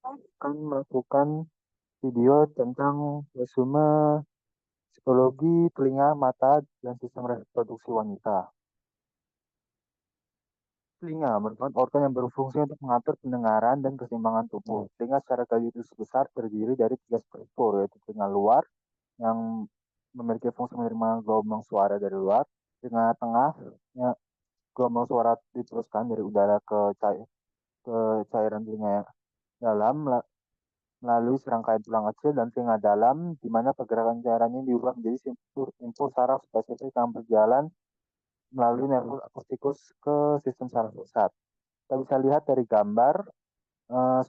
akan melakukan video tentang resume psikologi telinga, mata, dan sistem reproduksi wanita. Telinga merupakan organ yang berfungsi untuk mengatur pendengaran dan keseimbangan tubuh. Telinga secara garis besar terdiri dari tiga struktur, yaitu telinga luar yang memiliki fungsi menerima gelombang suara dari luar, telinga tengah yang gelombang suara diteruskan dari udara ke cairan telinga yang dalam melalui serangkaian tulang kecil, dan telinga dalam di mana pergerakan cairan ini diubah menjadi impuls saraf spesifik yang berjalan melalui nervus akustikus ke sistem saraf pusat. Kita bisa lihat dari gambar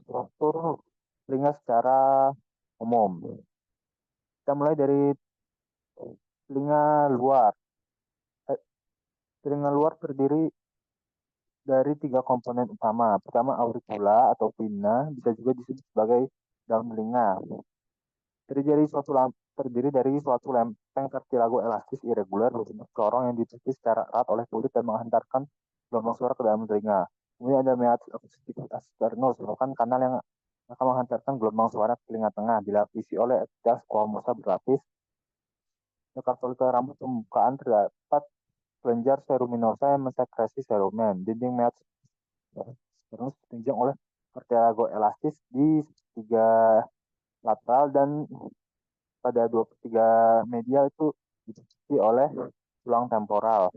struktur telinga secara umum. Kita mulai dari telinga luar. Eh, Telinga luar terdiri dari tiga komponen utama. Pertama, auricula atau pinna, bisa juga disebut sebagai daun telinga. Terdiri dari suatu lempeng kartilago elastis irregular berbentuk corong yang ditutupi secara erat oleh kulit dan menghantarkan gelombang suara ke dalam telinga. Kemudian ada meatus acousticus asternus, merupakan kanal yang akan menghantarkan gelombang suara ke telinga tengah, dilapisi oleh epithel squamosa berlapis. Dekat folikel rambut permukaan terdapat kelenjar seruminosa yang mensekresi serumen. Dinding meatus asternus ditunjang oleh kartilago elastis di tiga lateral, dan pada 2/3 medial itu ditutupi oleh tulang temporal.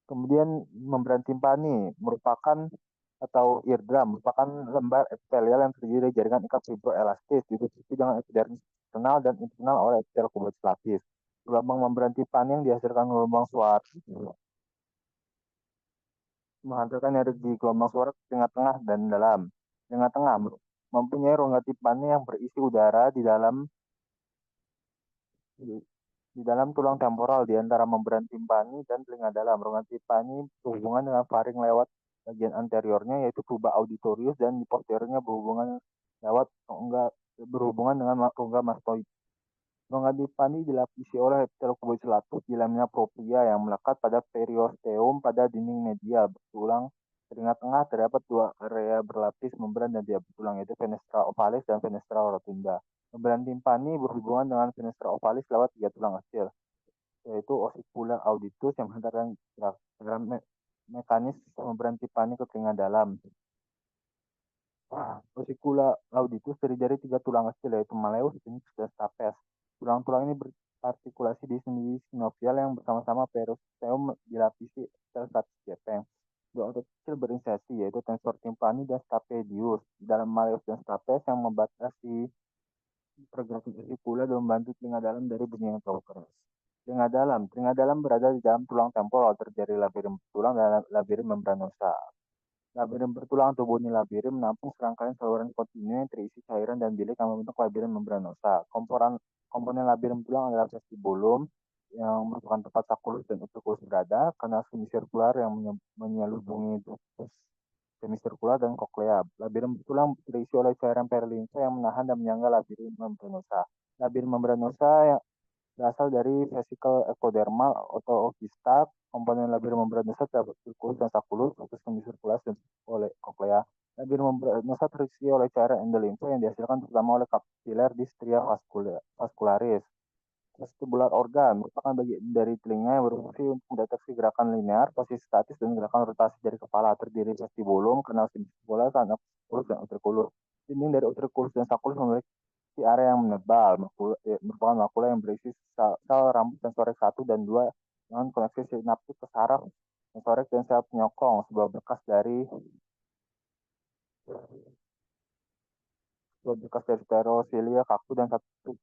Kemudian membran timpani merupakan atau eardrum merupakan lembar epitelial yang terdiri dari jaringan ikat fibroelastis ditutupi dengan epidermis eksternal dan internal oleh epitel kuboid lapis. Gelombang membran timpani yang dihasilkan gelombang suara menghasilkan energi gelombang suara ke tengah-tengah dan dalam. Tengah-tengah mempunyai rongga timpani yang berisi udara di dalam tulang temporal di antara membran timpani dan telinga dalam. Rongga timpani berhubungan dengan faring lewat bagian anteriornya, yaitu tuba auditorius, dan di posteriornya berhubungan dengan rongga mastoid. Rongga timpani dilapisi oleh epitel kuboid latus di lamina propria yang melekat pada periosteum pada dinding medial bertulang. Telinga tengah terdapat dua area berlapis membran dan diabetes tulang, yaitu fenestra ovalis dan fenestra rotunda. Membran timpani berhubungan dengan fenestra ovalis lewat tiga tulang kecil, yaitu ossicula auditus yang menghantarkan dalam mekanis membran timpani ke telinga dalam. Ossicula auditus terdiri dari tiga tulang kecil, yaitu malleus, phoenix, dan stapes. Tulang-tulang ini berartikulasi di sendi sinovial yang bersama-sama periosteum dilapisi sel statis gepeng. Dua otot kecil berinsersi, yaitu tensor timpani dan stapedius. Di dalam malleus dan stapes yang membatasi pergerakan ossicula dan membantu telinga dalam dari bunyi yang terlalu keras. Telinga dalam berada di dalam tulang temporal, terdiri dari labirin bertulang dan labirin membranosa. Labirin bertulang atau boni labirin menampung serangkaian saluran kontinu yang terisi cairan dan bilik yang membentuk labirin membranosa. Komponen labirin bertulang adalah vestibulum yang merupakan tempat sakulus dan utriculus berada, kanal semisirkular yang menyelubungi ductus semisirkular dan koklea. Labirin bertulang terisi oleh cairan perilimfa yang menahan dan menyangga labirin membranosa. Labirin membranosa yang berasal dari vesikel ekodermal atau okista. Komponen labirin membranosa terdapat sirkulus dan sakulus, terus semisirkular dan oleh koklea. Labirin membranosa terisi oleh cairan endolimfa yang dihasilkan terutama oleh kapiler di stria vascularis. Vestibular organ merupakan bagian dari telinga yang berfungsi untuk mendeteksi gerakan linear, posisi statis, dan gerakan rotasi dari kepala. Terdiri vestibulum, kanal semicircular, kanal saculus, dan utriculus. Dinding dari utriculus dan saculus memiliki area yang menebal, merupakan makula yang berisi sel rambut sensorik 1 dan 2 dengan koneksi sinaptik ke saraf sensorik dan sel penyokong, sebuah bekas dari pterosilia kaku dan satu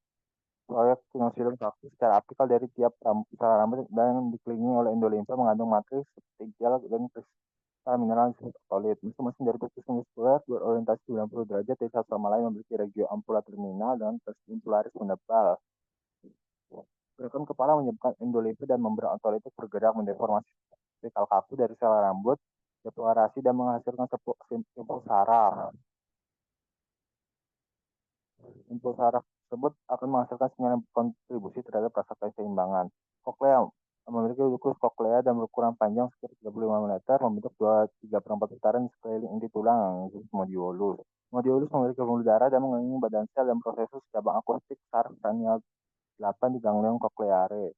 proyek sinusilum kaku secara apikal dari tiap sel rambut dan dikelilingi oleh endolimfa mengandung matriks seperti gel dan kristal mineral yang disebut otolith. Mesin-mesin dari tubuh muskuler berorientasi 90 derajat dari satu sama lain, memiliki regio ampula terminal dengan impularis menebal. Gerakan kepala menyebabkan endolimfa dan membran otolitik bergerak mendeformasi spikal kaku dari sel rambut, depurasi, dan menghasilkan simpul saraf. Impuls saraf tersebut akan menghasilkan sinyal yang berkontribusi terhadap rasa keseimbangan. Koklea memiliki dukus koklea dan berukuran panjang sekitar 35 mm, membentuk 2/3 putaran di sekeliling inti tulang yang disebut modiolus. Modiolus memiliki pembuluh darah dan mengelilingi badan sel dan prosesus cabang akustik saraf kranial 8 di ganglion cochleare.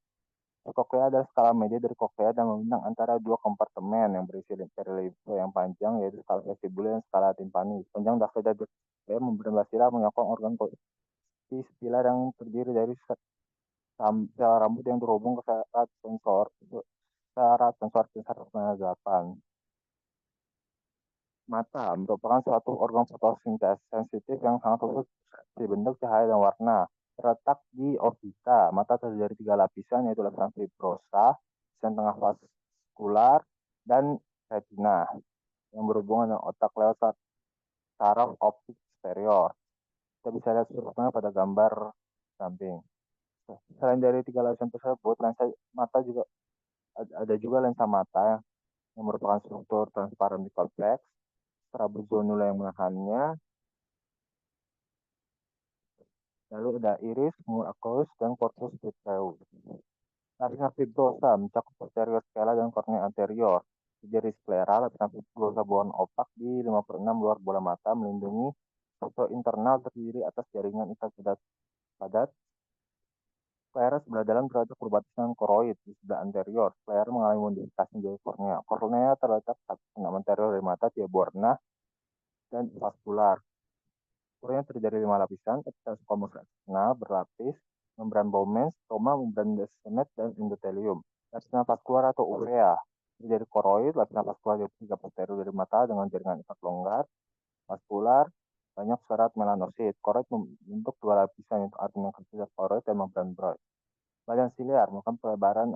Kokleya adalah skala media dari koklea dan membentang antara dua kompartemen yang berisi perilimfu yang panjang, yaitu skala vestibule dan skala timpani. Panjang daksida koklea memberi sirah menyokong organ pilar yang terdiri dari sel rambut yang terhubung ke syarat sensor saraf penglihatan. Mata merupakan suatu organ fotosintesis sensitif yang sangat khusus di bentuk cahaya dan warna. Terletak di orbita, mata terdiri dari tiga lapisan, yaitu lapisan fibrosa, lapisan tengah vaskular, dan retina, yang berhubungan dengan otak lewat saraf optik superior. Kita bisa lihat strukturnya pada gambar samping. Selain dari tiga lapisan tersebut, lensa mata juga ada juga lensa mata yang merupakan struktur transparan di kompleks, serabut zonula yang menahannya, lalu ada iris, mur aqueous, dan corpus vitreus. Lapisan fibrosa mencakup posterior sclera dan kornea anterior. Jadi sklera, lapisan fibrosa berwarna opak di 5/6 luar bola mata melindungi struktur internal terdiri atas jaringan ikat padat. Sklera sebelah dalam terletak berbatas dengan koroid di sebelah anterior. Sklera mengalami modifikasi menjadi kornea. Kornea terletak 1/6 anterior dari mata, tidak berwarna dan vaskular. Kornea terdiri dari 5 lapisan, epitel squamous retina berlapis, membran Bowman, stroma, membran Descemet, dan endotelium. Lapisan vaskular atau uvea terdiri dari koroid, lapisan vaskular dari tiga posterior dari mata dengan jaringan ikat longgar, vaskular, banyak serat melanosit. Koroid membentuk dua lapisan, yaitu arteria kecil koroid dan membran Broad. Badan siliar merupakan pelebaran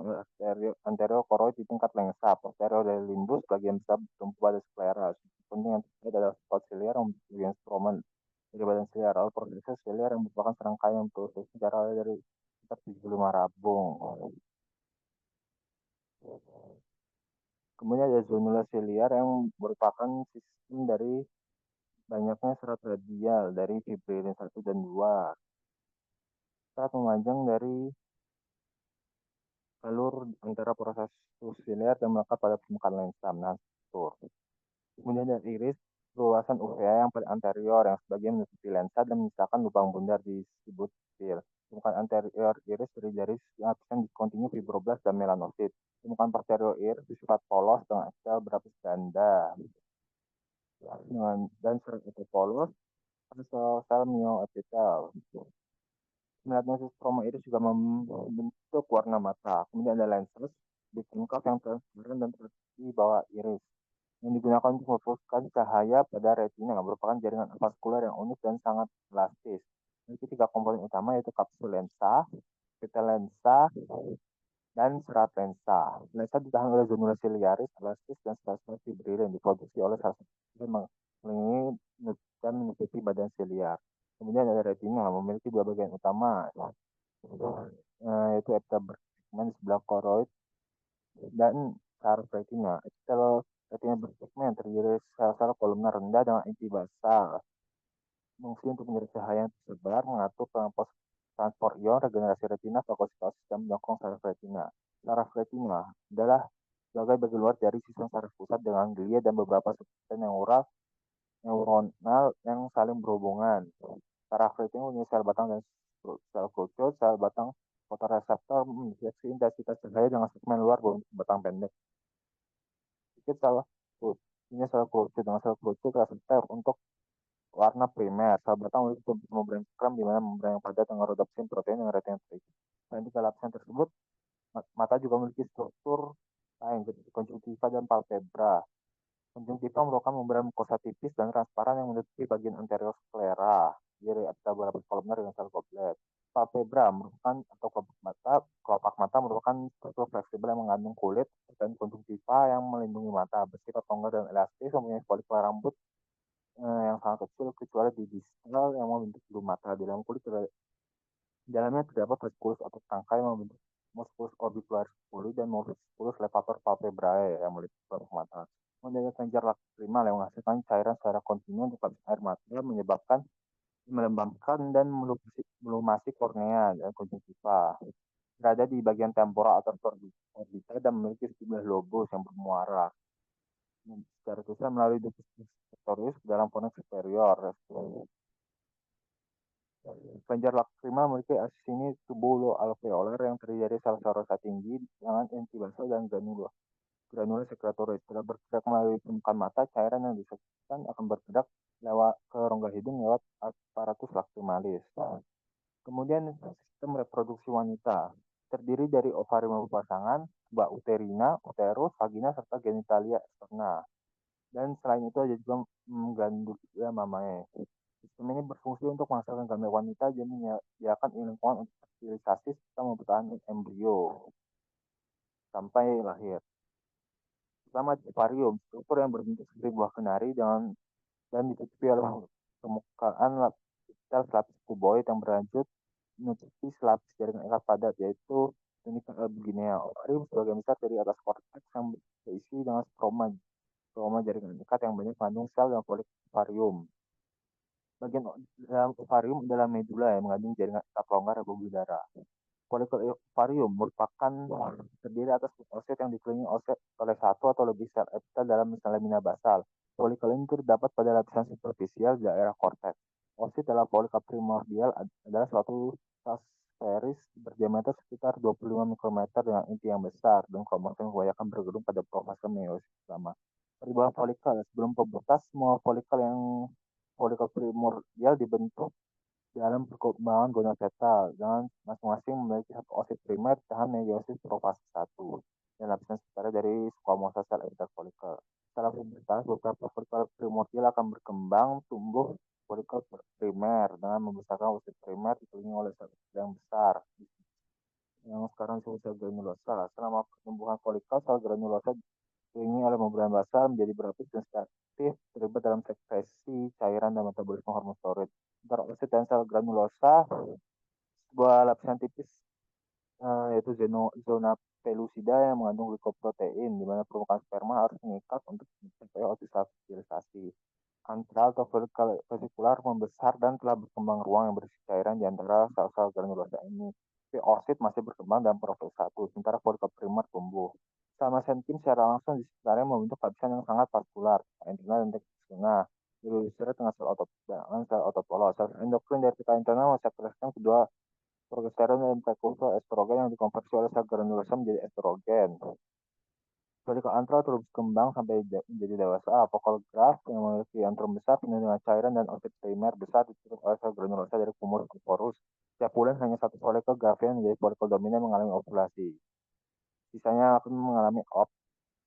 anterior koroid di tingkat lensa, posterior dari limbus, bagian besar bertumpu pada sklera. Penting yang terkait adalah spot siliar yang bagian stromal dari badan siliar. Lalu proses siliar yang merupakan serangkaian proses secara dari sekitar 75 rabung. Kemudian ada zonula siliar yang merupakan sistem dari banyaknya serat radial dari fibrilin 1 dan 2. Serat memanjang dari jalur antara proses siliar dan melekat pada permukaan lensa. Nah, kemudian ada iris, luasan uvea yang pada anterior yang sebagian menutupi lensa dan menyisakan lubang bundar di sibutil. Permukaan anterior iris terdiri dari lapisan diskontinu fibroblast dan melanosit. Permukaan posterior iris bersifat polos dengan aksial berlapis ganda. Dan serat polos pada sel mioepitel. Melanosis stroma iris juga membentuk warna mata. Kemudian ada lenses di tingkat yang transparan dan terletak di bawah iris yang digunakan untuk memfokuskan cahaya pada retina, merupakan jaringan vaskular yang unik dan sangat elastis. Memiliki tiga komponen utama, yaitu kapsul lensa, pupil lensa, dan serat lensa. Lensa ditahan oleh zonula ciliaris, elastis, dan serat fibrilin diproduksi oleh saraf yang mengelilingi dan menutupi badan siliar. Kemudian ada retina, memiliki dua bagian utama, yaitu epitel di sebelah koroid dan saraf retina. Epitel retina bersegmen terdiri dari sel-sel kolumnar rendah dengan inti basal. Fungsi untuk menyerap cahaya yang tersebar, mengatur transport ion, regenerasi retina, fagositosis, dan mendukung saraf retina. Saraf retina adalah sebagai bagian luar dari sistem saraf pusat dengan glia dan beberapa subsistem neuronal yang saling berhubungan. Saraf retina punya sel batang dan sel kerucut. Sel batang fotoreseptor mendeteksi intensitas cahaya dengan segmen luar berbentuk batang pendek. Sedikit salah ini sel kerucut dengan sel kerucut reseptor untuk warna primer. Sel batang memiliki membran krem di mana membran yang padat dengan rodopsin protein dengan retina terikat. Selain tiga lapisan tersebut, mata juga memiliki struktur lain seperti konjungtiva dan palpebra. Konjungtiva merupakan membran mukosa tipis dan transparan yang menutupi bagian anterior sklera, dari atas berlapis kolumner dengan sel goblet. Palpebra merupakan atau kelopak mata merupakan struktur fleksibel yang mengandung kulit dan konjungtiva yang melindungi mata, bersifat longgar dan elastis, mempunyai folikel rambut yang sangat kecil kecuali di distal yang membentuk bulu mata. Di dalam kulit dalamnya terdapat vesicula atau tangkai yang membentuk musculus orbicularis puli dan musculus levator palpebrae yang meliputi kelopak mata. Kemudian kelenjar lacrimal yang menghasilkan cairan secara kontinu untuk lapisan air mata, menyebabkan melembabkan dan melumasi kornea dan konjungtiva. Berada di bagian temporal atau orbita dan memiliki sejumlah lobus yang bermuara. secara tulisan melalui ductus sectorius ke dalam fonus superior. Kelenjar lakrima memiliki aksis ini tubulo alveolar yang terdiri dari sel rasa tinggi dengan inti basal dan granula sekretoris. Setelah bergerak melalui permukaan mata, cairan yang disekretkan akan bergerak lewat ke rongga hidung lewat aparatus lacrimalis. Kemudian sistem reproduksi wanita terdiri dari ovarium berpasangan, tuba uterina, uterus, vagina, serta genitalia eksterna. Dan selain itu ada juga glandula mamae. Sistem ini berfungsi untuk menghasilkan gambar wanita dan menyediakan lingkungan untuk fertilisasi serta mempertahankan embrio sampai lahir. Pertama, ovarium, struktur yang berbentuk seperti buah kenari dan ditutupi oleh permukaan lapis kuboid yang berlanjut menutupi selapis jaringan erat padat, yaitu tunica albuginea. Ovarium sebagian besar dari atas korteks yang berisi dengan stroma jaringan ikat yang banyak mengandung sel dan polik ovarium. Bagian dalam ovarium adalah medula yang mengandung jaringan ikat longgar dan pembuluh darah. Folikel ovarium merupakan terdiri atas oosit yang dikelilingi oleh satu atau lebih sel epitel dalam lamina basal. Folikel ini terdapat pada lapisan superficial di daerah korteks. Oosit dalam folikel primordial adalah suatu sferis berdiameter sekitar 25 mikrometer dengan inti yang besar dan kromosom kebanyakan bergabung pada profase meiosis pertama. Pertumbuhan folikel sebelum pubertas, semua folikel primordial dibentuk dalam perkembangan gonadotropha dengan masing-masing memiliki satu oosit primer tahan meiosis profase 1 dan lapisan sekitarnya dari squamosal sel epitel folikel. Setelah pubertas, beberapa folikel primordial akan berkembang tumbuh folikel primer dengan membesarkan oosit primer dikelilingi oleh sel yang besar yang sekarang disebut sel granulosa. Selama pertumbuhan folikel, sel granulosa dikelilingi oleh membran basal menjadi berlapis dan aktif terlibat dalam sekresi cairan dan metabolisme hormon steroid. Antara oosit dan sel granulosa, sebuah lapisan tipis yaitu zona pelusida yang mengandung glikoprotein, di mana permukaan sperma harus mengikat untuk mencapai otosafilisasi. Antral atau vesikular membesar dan telah berkembang ruang yang berisi cairan di antara sel-sel granulosa ini. Oosit masih berkembang dalam profil 1, sementara folikel primer tumbuh. Sama sentim secara langsung di sekitarnya membentuk lapisan yang sangat vaskular, internal dan tengah. Diilustrasi dengan sel otot polos. Sel endokrin dari pita internal mensekresikan kedua progesteron dan prekursor estrogen yang dikonversi oleh sel granulosa menjadi estrogen. Folikel antral terus berkembang sampai menjadi dewasa. Focal yang memiliki antrum besar penuh dengan cairan dan oosit primer besar ditutup oleh sel granulosa dari kumulus porus. Setiap bulan hanya satu folikel graphene menjadi folikel dominan mengalami ovulasi. Sisanya akan mengalami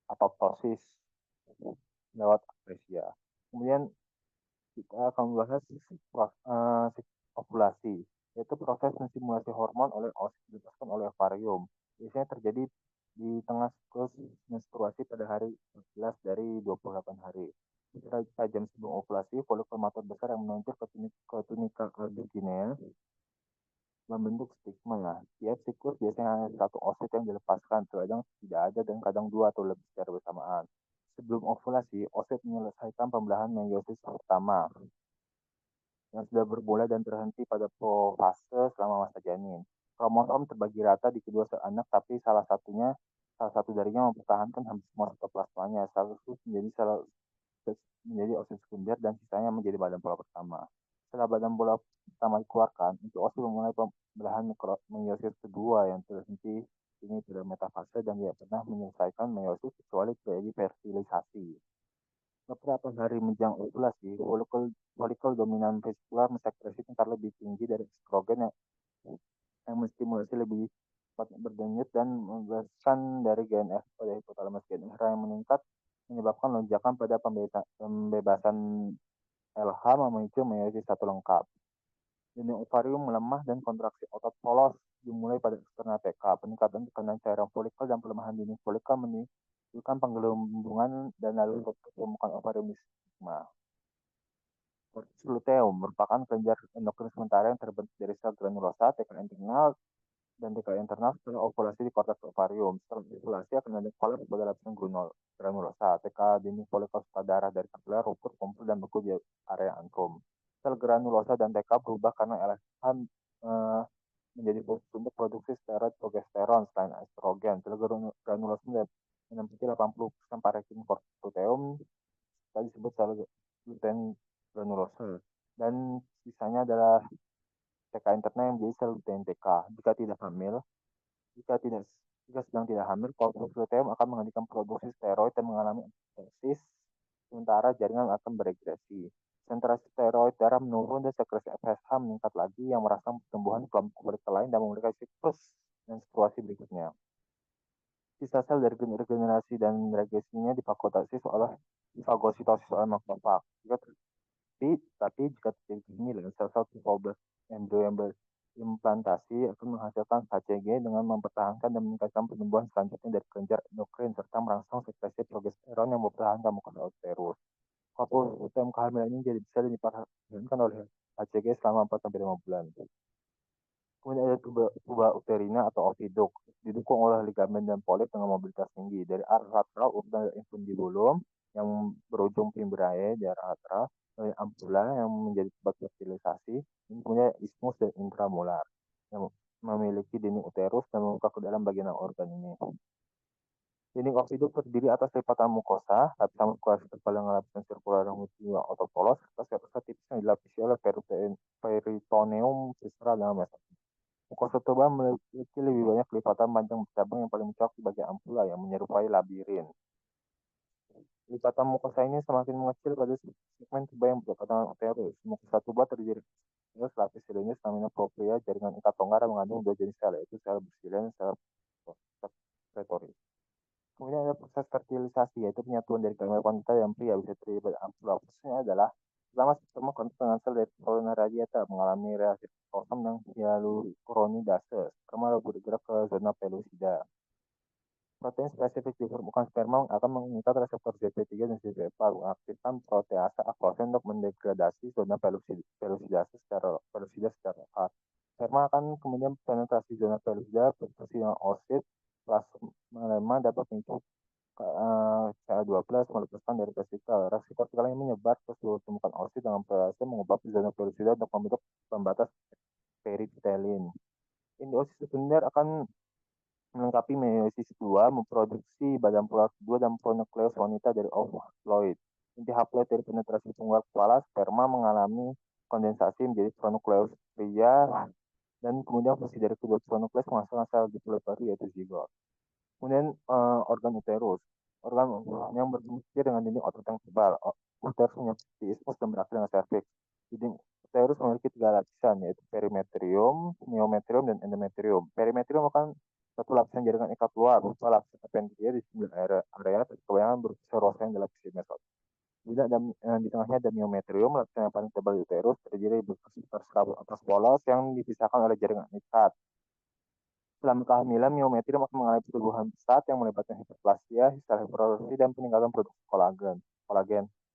apoptosis lewat atresia. Kemudian kita akan membahas ovulasi, yaitu proses menstimulasi hormon oleh oosit dilepaskan oleh ovarium. Biasanya terjadi di tengah siklus menstruasi pada hari 14 dari 28 hari. Beberapa jam sebelum ovulasi, folikel mator besar yang menonjol ke tunica albuginea membentuk stigma. Tiap siklus biasanya hanya satu oosit yang dilepaskan, terkadang tidak ada dan kadang dua atau lebih secara bersamaan. Sebelum ovulasi, oosit menyelesaikan pembelahan meiosis pertama yang sudah bermula dan terhenti pada fase selama masa janin. Kromosom terbagi rata di kedua anak, tapi salah satu darinya mempertahankan hampir semua sitoplasmanya. Sekaligus menjadi oosit sekunder dan sisanya menjadi badan pola pertama. Setelah badan pola pertama dikeluarkan, untuk oosit memulai pembelahan meiosis kedua yang terhenti ini pada metafase dan tidak pernah menyelesaikan meiosis kecuali terjadi fertilisasi. Beberapa hari menjelang ovulasi, folikel dominan vesikular mensekresi tingkat lebih tinggi dari estrogen yang menstimulasi lebih cepat berdenyut dan membebaskan dari GNR pada hipotalamus. GNR yang meningkat menyebabkan lonjakan pada pembebasan LH memicu meiosis satu lengkap. Janin ovarium melemah dan kontraksi otot polos dimulai pada eksternal TK. Peningkatan tekanan cairan folikel dan pelemahan dinding folikel menimbulkan penggelembungan dan lalu permukaan ovarium di stigma. Corpus luteum merupakan kelenjar endokrin sementara yang terbentuk dari sel granulosa, TK internal, dan TK internal setelah ovulasi di korteks ovarium. Setelah ovulasi akan ada kolaps pada lapisan granulosa. TK dinding folikel darah dari kapiler, rumput, kumpul, dan beku di area antrum. Sel granulosa dan TK berubah karena LH menjadi fokus untuk produksi steroid progesteron selain estrogen. Sel granulosa menempati 80% parenchyma proteum, tadi disebut sel gluten granulosa. Dan sisanya adalah TK interna yang menjadi sel gluten TK. Jika tidak jika sedang tidak hamil, korpus luteum akan menghentikan produksi steroid dan mengalami apoptosis, sementara jaringan akan beregresi. Konsentrasi steroid darah menurun dan sekresi FSH meningkat lagi yang merangsang pertumbuhan kelompok follikel lain dan memulihkan siklus menstruasi berikutnya. Sisa sel dari regenerasi dan regresinya difagosis oleh makrofag. Tapi jika terjadi kehamilan, sel-sel triploblast embrio yang berimplantasi akan menghasilkan HCG dengan mempertahankan dan meningkatkan pertumbuhan selanjutnya dari kelenjar endokrin serta merangsang sekresi progesteron yang mempertahankan mukosa uterus. Kapul UTM kehamilan ini jadi bisa dipertahankan oleh HCG selama 4-5 bulan. Kemudian ada tuba uterina atau oviduk. Didukung oleh ligamen dan polip dengan mobilitas tinggi. Dari arah lateral urutan infundibulum yang berujung fimbriae di arah lateral, dari ampula yang menjadi tempat fertilisasi, ini kemudian isthmus dan intramular yang memiliki dinding uterus dan membuka ke dalam bagian organ ini. Dinding oviduk terdiri atas lipatan mukosa, lapisan muskulasi terpal dengan lapisan sirkular longitudinal atau polos, serta serta tipis yang dilapisi oleh peritoneum visceral dan mesotel. Mukosa tuba memiliki lebih banyak lipatan panjang bercabang yang paling mencolok di bagian ampula yang menyerupai labirin. Lipatan mukosa ini semakin mengecil pada segmen tuba yang berdekatan dengan uterus. Mukosa tuba terdiri dari lapis silinis lamina propria jaringan ikat tonggar yang mengandung dua jenis sel, yaitu sel bersilin dan sel secretory. Kemudian ada proses fertilisasi, yaitu penyatuan dari kelamin wanita dan pria bisa terjadi pada ampula. Prosesnya adalah pertama sperma kontak dengan sel dari corona radiata mengalami reaksi kosong dan hyaluronidase. Sperma bergerak ke zona pellucida. Protein spesifik di permukaan sperma akan mengikat reseptor ZP3 dan ZP4 mengaktifkan protease akvase untuk mendegradasi zona pellucida secara lokal. Sperma akan kemudian penetrasi zona pellucida berfungsi dengan oosit. Plasma dapat memicu Ca12 melepaskan dari vesikel. Reaksi kortikal yang menyebar ke seluruh tumpukan oosit dengan protease mengubah zona pellucida untuk membentuk pembatas periptelin. Indiosis sekunder akan melengkapi meiosis 2, memproduksi badan polar kedua dan pronukleus wanita dari haploid. Inti haploid dari penetrasi tunggal kepala, sperma mengalami kondensasi menjadi pronukleus pria, dan kemudian fungsi dari kedua pronukleus menghasilkan sel diploid baru yaitu zigot. Kemudian organ uterus. Organ yang berfungsi dengan dinding otot yang tebal. Uterus menyelimuti isthmus dan berakhir dengan serviks. Dinding uterus memiliki 3 lapisan, yaitu perimetrium, myometrium, dan endometrium. Perimetrium akan satu lapisan jaringan ikat luar, berupa lapisan appendia di 9 area, kebanyakan berupa serosa yang dilapisi mesot. Di tengahnya ada myometrium, lapisan yang paling tebal di uterus, terdiri dari sekitar serabut atas polos yang dipisahkan oleh jaringan ikat. Selama kehamilan, myometrium akan mengalami pertumbuhan pesat yang melibatkan hiperplasia, hiperreproduksi, dan peningkatan produksi kolagen.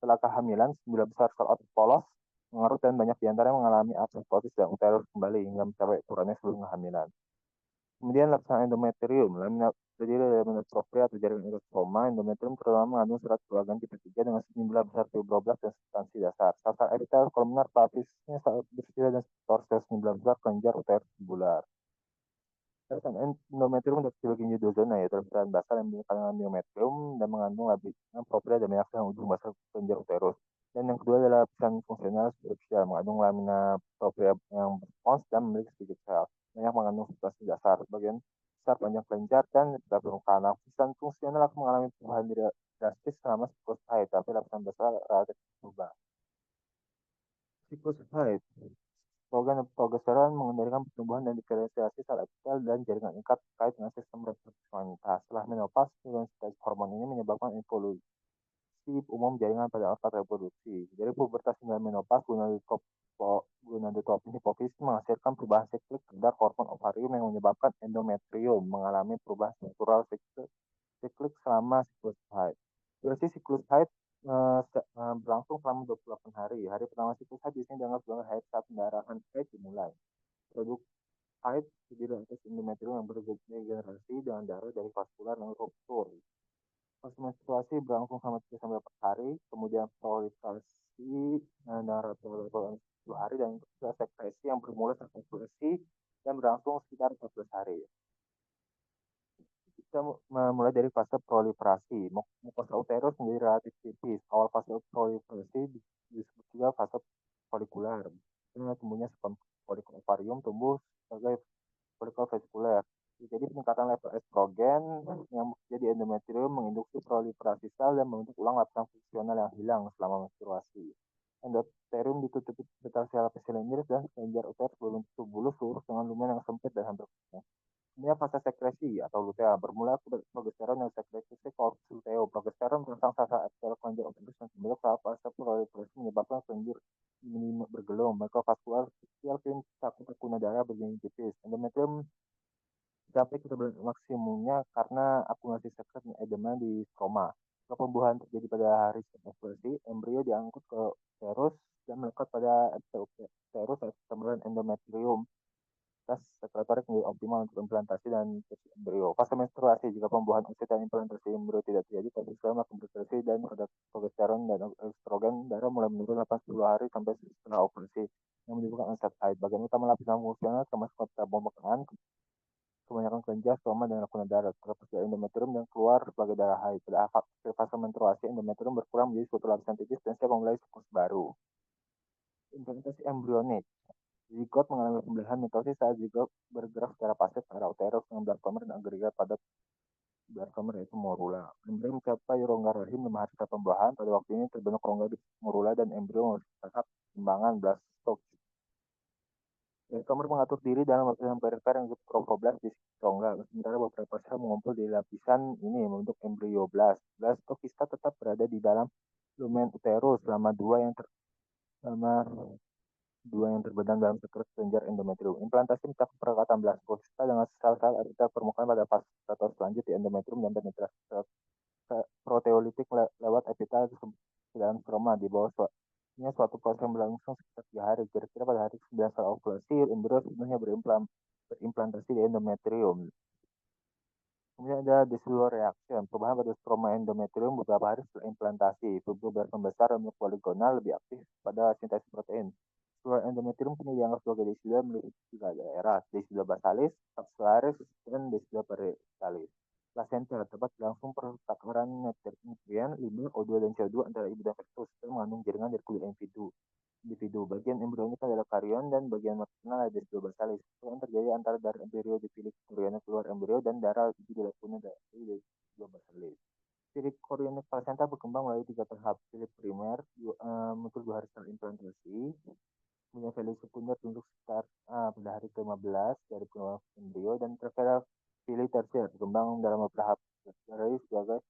Setelah kehamilan, 9 besar sel otot polos mengarut dan banyak diantaranya mengalami apoptosis dan uterus kembali hingga mencapai ukurannya sebelum kehamilan. Kemudian lapisan endometrium, lamina terdiri dari lamina propria atau jaringan endosperma. Endometrium terutama mengandung serat kolagen tipe 3 dengan sejumlah besar fibroblast dan substansi dasar. Sel epitel kolumnar pelapisnya sel bersila dan torsius sejumlah besar kelenjar uterus tubular. Lapisan endometrium dapat dibagi menjadi 2 zona, yaitu lapisan basal yang menyebutkan dengan myometrium dan mengandung lapisan propria dan banyak yang ujung basal kelenjar uterus. Dan yang kedua adalah lapisan fungsional superficial, mengandung lamina propria yang berspons dan memiliki sedikit sel. Banyak mengandung substansi dasar, bagian besar panjang kelenjar dan tidak permukaan. Lapisan fungsional akan mengalami perubahan drastis selama siklus haid, tapi lapisan basal relatif berubah. Siklus haid. Organ progesteron mengendalikan pertumbuhan dan diferensiasi sel epitel dan jaringan ikat terkait dengan sistem reproduksi wanita. Setelah menopause, intensitas hormon ini menyebabkan evolusi umum jaringan pada otak reproduksi. Dari pubertas hingga menopause, gonadotropin hipofisis menghasilkan perubahan siklik kadar hormon ovarium yang menyebabkan endometrium mengalami perubahan struktural siklik selama siklus haid. Durasi siklus haid berlangsung selama 28 hari. Hari pertama siklus haid biasanya dianggap sebagai haid saat pendarahan haid dimulai. Produk haid terdiri atas endometrium yang berdegenerasi dengan darah dari vaskular dan ruptur. Proses menstruasi berlangsung selama 3-4 hari, kemudian proliferasi darah selama 10 hari, dan sekresi yang bermula saat ovulasi dan berlangsung sekitar 14 hari. Kita mulai dari fase proliferasi. Mukosa uterus menjadi relatif tipis. Awal fase proliferasi disebut juga fase folikular. Ini tumbuhnya sperma folikel ovarium tumbuh sebagai folikel vesikuler. Jadi peningkatan level estrogen yang jadi endometrium menginduksi proliferasi sel dan membentuk ulang lapisan fungsional yang hilang selama menstruasi. Endometrium ditutupi petal sel episilindris dan kelenjar uterus berbentuk tubulus lurus dengan lumen yang sempit dan hampir kosong. Kemudian fase sekresi atau lutea bermula progesteron yang sekresi korpus luteo. Progesteron tentang sasa epithel kelenjar uterus yang terbentuk saat fase proliferasi menyebabkan kelenjar ini bergelung. Mikrovaskular kecil film cakup akuna darah berjenis tipis. Endometrium mencapai ketebalan maksimumnya karena akumulasi sekret edema di stroma. Kalau pembuahan terjadi pada hari ovulasi, embrio diangkut ke uterus dan melekat pada epithel uterus atau endometrium. Tes sekretorik menjadi optimal untuk implantasi dan embrio. Fase menstruasi, jika pembuahan oosit dan implantasi embrio tidak terjadi, pada selama kontraksi dan pada progesteron dan estrogen, darah mulai menurun 80 hari sampai setelah ovulasi yang menyebabkan onset haid. Bagian utama lapisan fungsional termasuk kota pembekalan, kebanyakan kelenjar, stoma, dan lakukan darah terlepas dari endometrium dan keluar sebagai darah haid. Pada fase menstruasi, endometrium berkurang menjadi suatu lapisan tipis dan siap memulai siklus baru. Implantasi embrionik. Zigot mengalami pembelahan mitosis saat zigot bergerak secara pasif ke arah uterus dengan blastomer dan agregat pada blastomer yaitu morula. Embrio mencapai rongga rahim 5 hari setelah pembuahan. Pada waktu ini terbentuk rongga di morula dan embrio tahap kembangan blastocyst. Blastomer mengatur diri dalam lapisan perifer yang disebut trophoblast di rongga. Sementara beberapa sel mengumpul di lapisan ini membentuk embrioblast. Blastokista tetap berada di dalam lumen uterus selama dua yang terbenam dalam sekret kelenjar endometrium. Implantasi mencakup perekatan blastokista dengan sel-sel epithel permukaan pada fase atau selanjut di endometrium dan penetrasi proteolitik lewat epithel ke dalam stroma di bawah suatu proses yang berlangsung sekitar 3 hari. Kira-kira pada hari 9 setelah ovulasi, embrio sebenarnya berimplantasi di endometrium. Kemudian ada decidual reaction, perubahan pada stroma endometrium beberapa hari setelah implantasi. Tubuh berkembang dan poligonal lebih aktif pada sintesis protein. Seluruh endometrium kini dianggap sebagai decidua memiliki 3 daerah, decidua basalis, capsularis, dan decidua parietalis. Placenta tempat berlangsung pertukaran nutrien, limbah, O2 dan CO2 antara ibu dan fetus dan mengandung jaringan dari kulit individu. Bagian embrionik adalah karion dan bagian maternal adalah decidua basalis. Itu yang terjadi antara darah embrio dipilih korionik keluar embrio dan darah ibu dilakukan dari decidua basalis. Ciri korionik placenta berkembang melalui 3 tahap. Ciri primer muncul 2 hari setelah implantasi. Kemudian value sekunder untuk sekitar pada hari ke-15 dari pengembangan embrio dan value tersier berkembang dalam beberapa hari sebagai.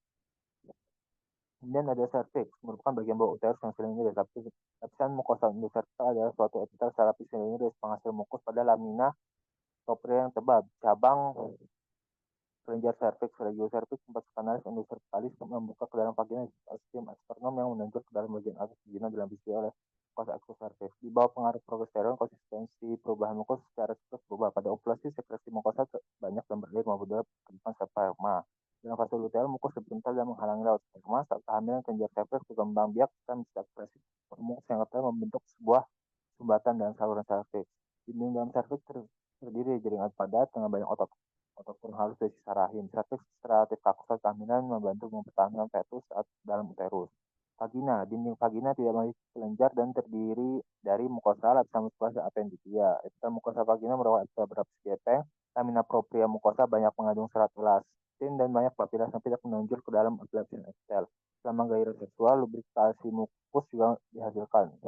Kemudian ada cervix, merupakan bagian bawah uterus yang silindris. Lapisan mukosa endocervical adalah suatu epitel lapis silindris penghasil mukus pada lamina propria yang tebal. Cabang kelenjar cervix, regio cervix, tempat kanalis endocervicalis membuka ke dalam vagina ostium externum yang menonjol ke dalam bagian atas vagina dalam visi oleh mukosa exocervix. Di bawah pengaruh progesteron, konsistensi perubahan mukus secara siklus berubah. Pada ovulasi, sekresi mukosa banyak dan berair maupun dalam kehidupan sperma. Dalam fase luteal, mukus lebih kental dan menghalangi laut sperma. Saat kehamilan, kelenjar cervix berkembang biak dan bisa ekspresi mukus yang kental membentuk sebuah sumbatan dan saluran cervix. Dinding dalam cervix terdiri jaringan padat dengan banyak otot kurang halus dari sisa rahim. Cervix relatif kaku saat kehamilan membantu mempertahankan fetus saat dalam uterus. Vagina, dinding vagina tidak memiliki kelenjar dan terdiri dari mukosa, lapisan mukosa apenditia. Epitel mukosa vagina merupakan epitel berlapis gepeng. Lamina propria mukosa banyak mengandung serat elastin dan banyak papila yang tidak menonjol ke dalam lapisan epitel. Selama gairah seksual, lubrikasi mukus juga dihasilkan.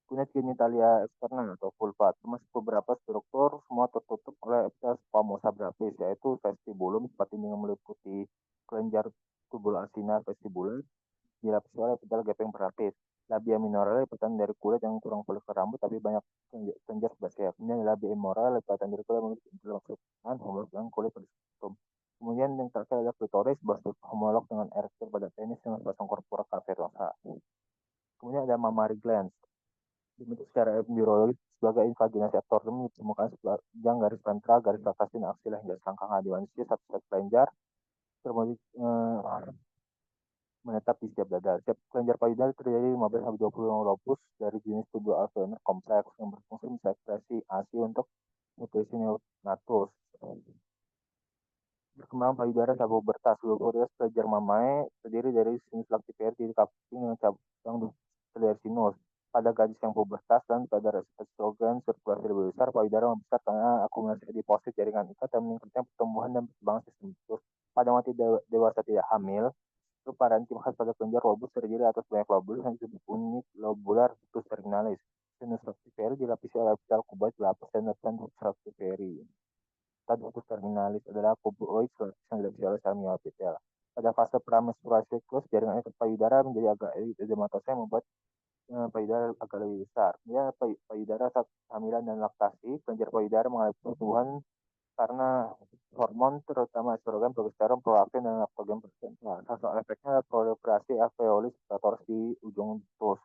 Kulit genitalia eksternal atau vulva, termasuk beberapa struktur, semua tertutup oleh epitel squamosa berlapis, yaitu vestibulum, tempat ini meliputi kelenjar tubul acina vestibular, dilapisi oleh epitel gepeng berlapis. Labia minora lipatan dari kulit yang kurang folikel rambut tapi banyak kelenjar sebasea. Kemudian labia immora lipatan dari kulit memiliki intelektual homolog dengan kulit pada spektrum. Kemudian yang terakhir adalah klitoris, struktur homolog dengan erektil pada penis dengan sepasang corpora cavernosa. Kemudian ada mammary glands, dibentuk secara embryologis sebagai invaginasi abdomen di permukaan sepanjang garis ventral, garis lakasin, aksila hingga selangkangan di manusia. Satu set kelenjar termodik menetap di setiap dada. Setiap kelenjar payudara terjadi 15-20 lobus dari jenis tubuh alveolar kompleks yang berfungsi sebagai ekspresi ASI untuk nutrisi neonatus. Perkembangan payudara sabobertas. Sabobertas pelajar mamae terdiri dari sinus lactivert di kaping dengan cabang dari sinus. Pada gadis yang pubertas dan pada estrogen sirkulasi lebih besar, payudara membesar karena akumulasi adiposit jaringan ikat dan meningkatnya pertumbuhan dan perkembangan sistem usus. Pada wanita dewasa tidak hamil, itu parenkim khas pada kelenjar lobus terdiri atas banyak lobulus yang disebut unit lobular ductus terminalis. Sinus lactiveri dilapisi oleh epitel kuboid berlapis dan ductus lactiveri. Ductus terminalis adalah kuboid yang dilapisi oleh sel mioepitel. Pada fase pramenstruasi siklus, jaringan ikat payudara menjadi agak edematosa yang membuat payudara agak lebih besar. Ya, payudara saat kehamilan dan laktasi, kelenjar payudara mengalami pertumbuhan karena hormon terutama estrogen, progesteron, prolaktin, dan laktogen bersentuhan. Nah, salah satu efeknya adalah proliferasi alveoli serta di ujung usus.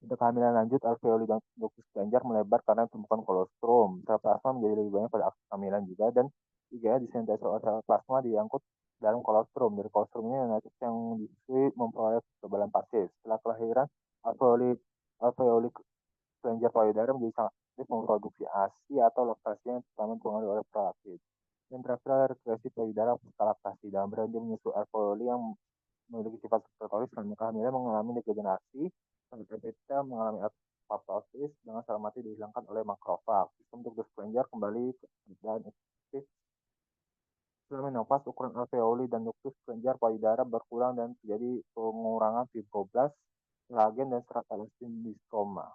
Untuk kehamilan lanjut, alveoli dan ductus kelenjar melebar karena tumpukan kolostrum. Sel plasma menjadi lebih banyak pada aktif kehamilan juga, dan juga disintesa oleh sel plasma diangkut dalam kolostrum. Dari kolostrum ini neonatus yang disusui memperoleh kekebalan pasif. Setelah kelahiran, alveoli kelenjar payudara menjadi sangat aktif memproduksi ASI atau laktasi yang terutama dipengaruhi oleh prolaktin. Dan terakhir adalah regresi payudara pasca laktasi. Dalam berhenti menyusui alveoli yang memiliki sifat sekretoris selama kehamilan mengalami degenerasi, epitel mengalami apoptosis dengan sel mati dihilangkan oleh makrofag. Sistem ductus kelenjar kembali ke keadaan efektif. Setelah menopause, ukuran alveoli dan ductus kelenjar payudara berkurang dan terjadi pengurangan fibroblast, kolagen, dan serat elastin di stroma.